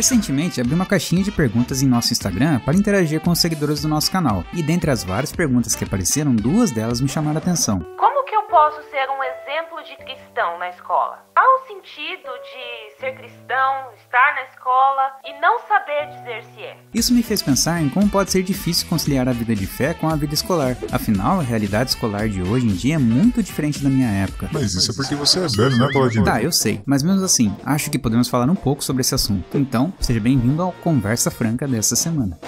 Recentemente, abri uma caixinha de perguntas em nosso Instagram para interagir com os seguidores do nosso canal, e dentre as várias perguntas que apareceram, 2 delas me chamaram a atenção. Como que eu posso ser um exemplo de cristão na escola? Qual o sentido de ser cristão, estar na escola e não saber dizer se é? Isso me fez pensar em como pode ser difícil conciliar a vida de fé com a vida escolar. Afinal, a realidade escolar de hoje em dia é muito diferente da minha época. Mas isso é porque você é velho, né, Paladino? Tá, eu sei, mas mesmo assim, acho que podemos falar um pouco sobre esse assunto. Então, seja bem-vindo ao Conversa Franca dessa semana.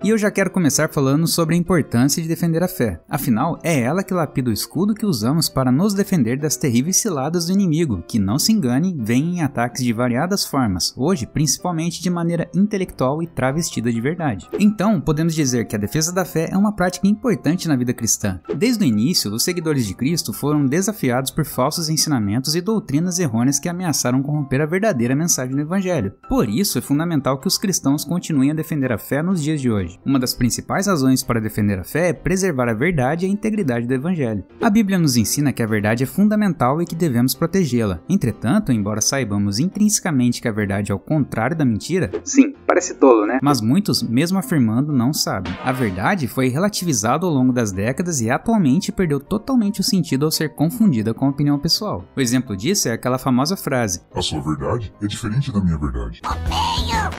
E eu já quero começar falando sobre a importância de defender a fé. Afinal, é ela que lapida o escudo que usamos para nos defender das terríveis ciladas do inimigo, que, não se engane, vem em ataques de variadas formas, hoje principalmente de maneira intelectual e travestida de verdade. Então, podemos dizer que a defesa da fé é uma prática importante na vida cristã. Desde o início, os seguidores de Cristo foram desafiados por falsos ensinamentos e doutrinas errôneas que ameaçaram corromper a verdadeira mensagem do Evangelho. Por isso, é fundamental que os cristãos continuem a defender a fé nos dias de hoje. Uma das principais razões para defender a fé é preservar a verdade e a integridade do Evangelho. A Bíblia nos ensina que a verdade é fundamental e que devemos protegê-la. Entretanto, embora saibamos intrinsecamente que a verdade é o contrário da mentira, sim, parece tolo, né? Mas muitos, mesmo afirmando, não sabem. A verdade foi relativizada ao longo das décadas e atualmente perdeu totalmente o sentido ao ser confundida com a opinião pessoal. O exemplo disso é aquela famosa frase: a sua verdade é diferente da minha verdade.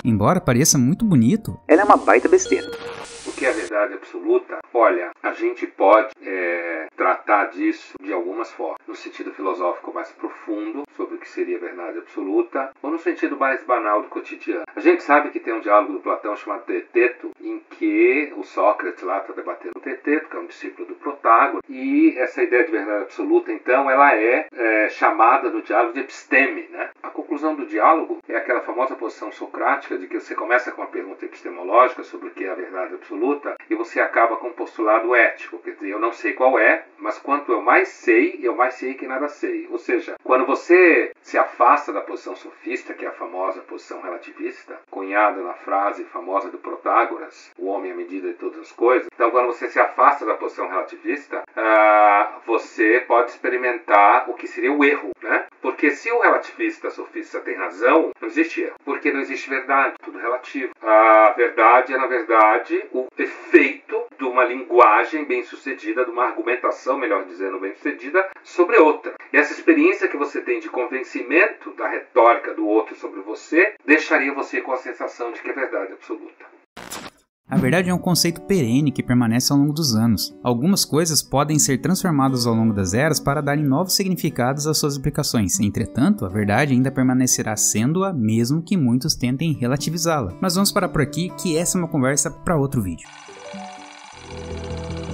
Embora pareça muito bonito, ela é uma baita besteira. O que é a verdade absoluta? Olha, a gente pode tratar disso de algumas formas. No sentido filosófico mais profundo, sobre o que seria a verdade absoluta, ou no sentido mais banal do cotidiano. A gente sabe que tem um diálogo do Platão chamado Teeteto, em que o Sócrates lá está debatendo o Teeteto, que é um discípulo do Protágoras, e essa ideia de verdade absoluta, então, ela é chamada no diálogo de episteme, né? A conclusão do diálogo é aquela famosa posição socrática de que você começa com uma pergunta epistemológica sobre o que é a verdade absoluta e você acaba com um postulado ético, quer dizer, eu não sei qual é, mas quanto eu mais sei que nada sei. Ou seja, quando você se afasta da posição sofista, que é a famosa posição relativista, cunhada na frase famosa do Protágoras, o homem à medida de todas as coisas, então quando você se afasta da posição relativista, você pode experimentar o que seria o erro, né? Porque se o relativista sofista tem razão, não existe erro, porque não existe verdade, tudo relativo. A verdade é, na verdade, o efeito de uma linguagem bem-sucedida, de uma argumentação, melhor dizendo, bem-sucedida, sobre outra. E essa experiência que você tem de convencimento da retórica do outro sobre você, deixaria você com a sensação de que é verdade absoluta. A verdade é um conceito perene que permanece ao longo dos anos. Algumas coisas podem ser transformadas ao longo das eras para darem novos significados às suas aplicações. Entretanto, a verdade ainda permanecerá sendo-a, mesmo que muitos tentem relativizá-la. Mas vamos parar por aqui, que essa é uma conversa para outro vídeo.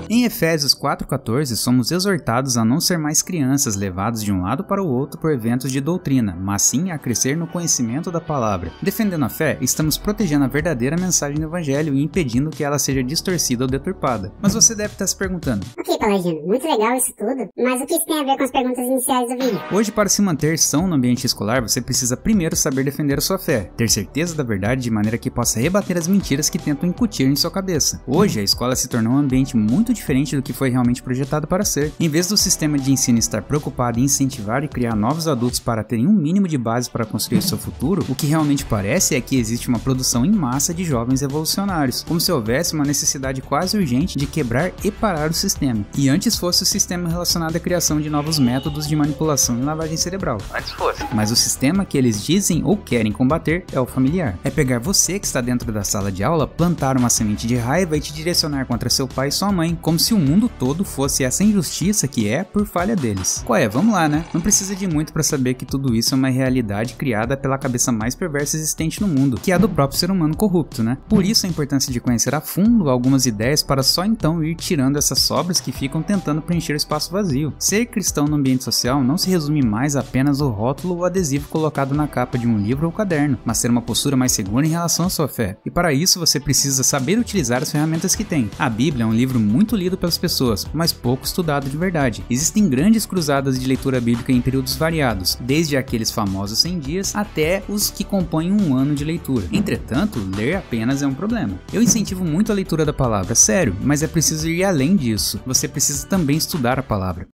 Em Efésios 4,14, somos exortados a não ser mais crianças levados de um lado para o outro por eventos de doutrina, mas sim a crescer no conhecimento da palavra. Defendendo a fé, estamos protegendo a verdadeira mensagem do Evangelho e impedindo que ela seja distorcida ou deturpada. Mas você deve estar se perguntando: Ok, Paladino, muito legal isso tudo, mas o que isso tem a ver com as perguntas iniciais do vídeo? Hoje, para se manter são no ambiente escolar, você precisa primeiro saber defender a sua fé, ter certeza da verdade de maneira que possa rebater as mentiras que tentam incutir em sua cabeça. Hoje, a escola se tornou um ambiente muito diferente do que foi realmente projetado para ser. Em vez do sistema de ensino estar preocupado em incentivar e criar novos adultos para terem um mínimo de base para construir seu futuro, o que realmente parece é que existe uma produção em massa de jovens revolucionários, como se houvesse uma necessidade quase urgente de quebrar e parar o sistema. E antes fosse o sistema relacionado à criação de novos métodos de manipulação e lavagem cerebral. Antes fosse. Mas o sistema que eles dizem ou querem combater é o familiar. É pegar você que está dentro da sala de aula, plantar uma semente de raiva e te direcionar contra seu pai e sua mãe, como se o mundo todo fosse essa injustiça que é por falha deles. Qual é? Vamos lá, né? Não precisa de muito para saber que tudo isso é uma realidade criada pela cabeça mais perversa existente no mundo, que é a do próprio ser humano corrupto, né? Por isso a importância de conhecer a fundo algumas ideias para só então ir tirando essas sobras que ficam tentando preencher o espaço vazio. Ser cristão no ambiente social não se resume mais a apenas o rótulo ou adesivo colocado na capa de um livro ou caderno, mas ter uma postura mais segura em relação à sua fé. E para isso você precisa saber utilizar as ferramentas que tem. A Bíblia é um livro muito muito lido pelas pessoas, mas pouco estudado de verdade. Existem grandes cruzadas de leitura bíblica em períodos variados, desde aqueles famosos 100 dias até os que compõem um ano de leitura. Entretanto, ler apenas é um problema. Eu incentivo muito a leitura da palavra, sério, mas é preciso ir além disso. Você precisa também estudar a palavra.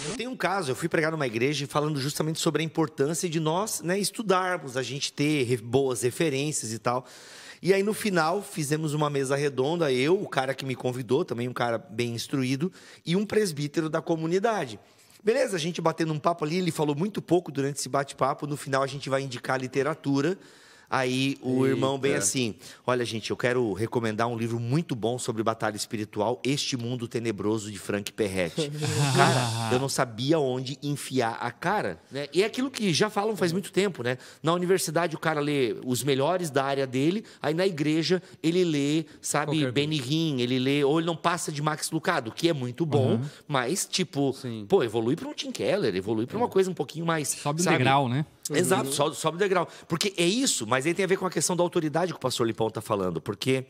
Eu tenho um caso, eu fui pregar numa igreja falando justamente sobre a importância de nós, estudarmos, a gente ter boas referências e tal. E aí no final fizemos uma mesa redonda, eu, o cara que me convidou, também um cara bem instruído, e um presbítero da comunidade. Beleza, a gente batendo um papo ali, ele falou muito pouco durante esse bate-papo, no final a gente vai indicar literatura. Aí o irmão bem assim, olha gente, eu quero recomendar um livro muito bom sobre batalha espiritual, Este Mundo Tenebroso, de Frank Peretti. Cara, eu não sabia onde enfiar a cara, né? E é aquilo que já falam faz muito tempo, né? Na universidade o cara lê os melhores da área dele, aí na igreja ele lê, sabe, Benny Hinn, ele lê, ou ele não passa de Max Lucado, que é muito bom, mas tipo, pô, evolui para um Tim Keller, evolui para uma coisa um pouquinho mais... Sobe o degrau, né? Exato, sobe o degrau. Porque é isso, mas aí tem a ver com a questão da autoridade que o pastor Lipão está falando. Porque,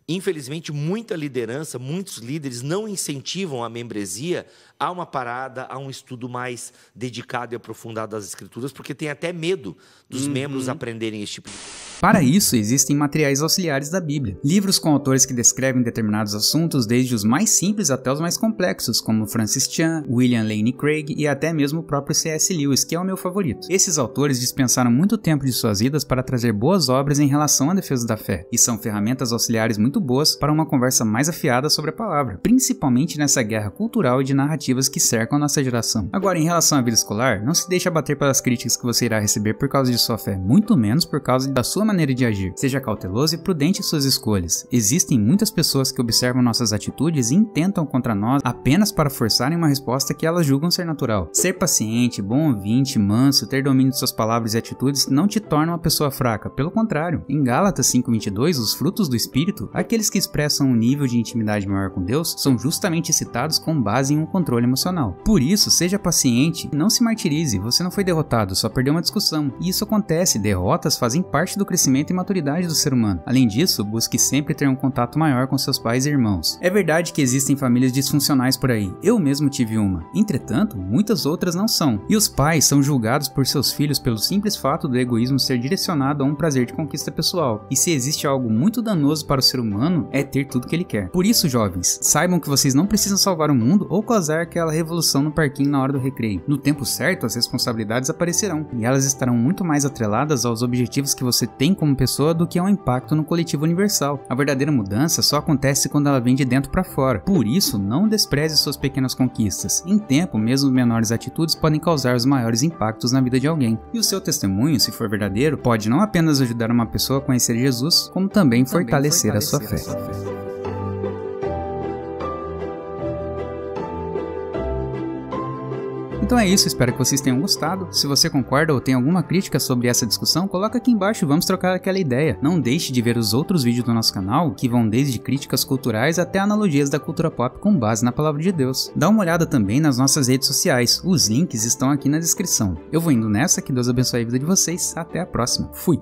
infelizmente, muita liderança, muitos líderes não incentivam a membresia a uma parada, a um estudo mais dedicado e aprofundado das Escrituras, porque tem até medo dos membros aprenderem esse tipo de... Para isso, existem materiais auxiliares da Bíblia. Livros com autores que descrevem determinados assuntos, desde os mais simples até os mais complexos, como Francis Chan, William Lane Craig e até mesmo o próprio C.S. Lewis, que é o meu favorito. Esses autores dispensaram muito tempo de suas vidas para trazer boas obras em relação à defesa da fé, e são ferramentas auxiliares muito boas para uma conversa mais afiada sobre a palavra, principalmente nessa guerra cultural e de narrativas que cercam a nossa geração. Agora, em relação à vida escolar, não se deixe abater pelas críticas que você irá receber por causa de sua fé, muito menos por causa da sua maneira de agir. Seja cauteloso e prudente em suas escolhas. Existem muitas pessoas que observam nossas atitudes e intentam contra nós apenas para forçarem uma resposta que elas julgam ser natural. Ser paciente, bom ouvinte, manso, ter domínio de suas palavras e atitudes não te torna uma pessoa fraca. Pelo contrário, em Gálatas 5:22, os frutos do Espírito, aqueles que expressam um nível de intimidade maior com Deus, são justamente citados com base em um controle emocional. Por isso, seja paciente e não se martirize. Você não foi derrotado, só perdeu uma discussão. E isso acontece, derrotas fazem parte do crescimento e maturidade do ser humano. Além disso, busque sempre ter um contato maior com seus pais e irmãos. É verdade que existem famílias disfuncionais por aí. Eu mesmo tive uma. Entretanto, muitas outras não são. E os pais são julgados por seus filhos pelo simples fato do egoísmo ser direcionado a um prazer de conquista pessoal. E se existe algo muito danoso para o ser humano, é ter tudo que ele quer. Por isso, jovens, saibam que vocês não precisam salvar o mundo ou causar aquela revolução no parquinho na hora do recreio. No tempo certo, as responsabilidades aparecerão, e elas estarão muito mais atreladas aos objetivos que você tem como pessoa do que ao impacto no coletivo universal. A verdadeira mudança só acontece quando ela vem de dentro para fora. Por isso, não despreze suas pequenas conquistas. Em tempo, mesmo menores atitudes podem causar os maiores impactos na vida de alguém. E o seu testemunho, se for verdadeiro, pode não apenas ajudar uma pessoa a conhecer Jesus, como também fortalecer a sua fé. Então é isso, espero que vocês tenham gostado. Se você concorda ou tem alguma crítica sobre essa discussão, coloca aqui embaixo e vamos trocar aquela ideia. Não deixe de ver os outros vídeos do nosso canal, que vão desde críticas culturais até analogias da cultura pop com base na palavra de Deus. Dá uma olhada também nas nossas redes sociais, os links estão aqui na descrição. Eu vou indo nessa, que Deus abençoe a vida de vocês, até a próxima. Fui!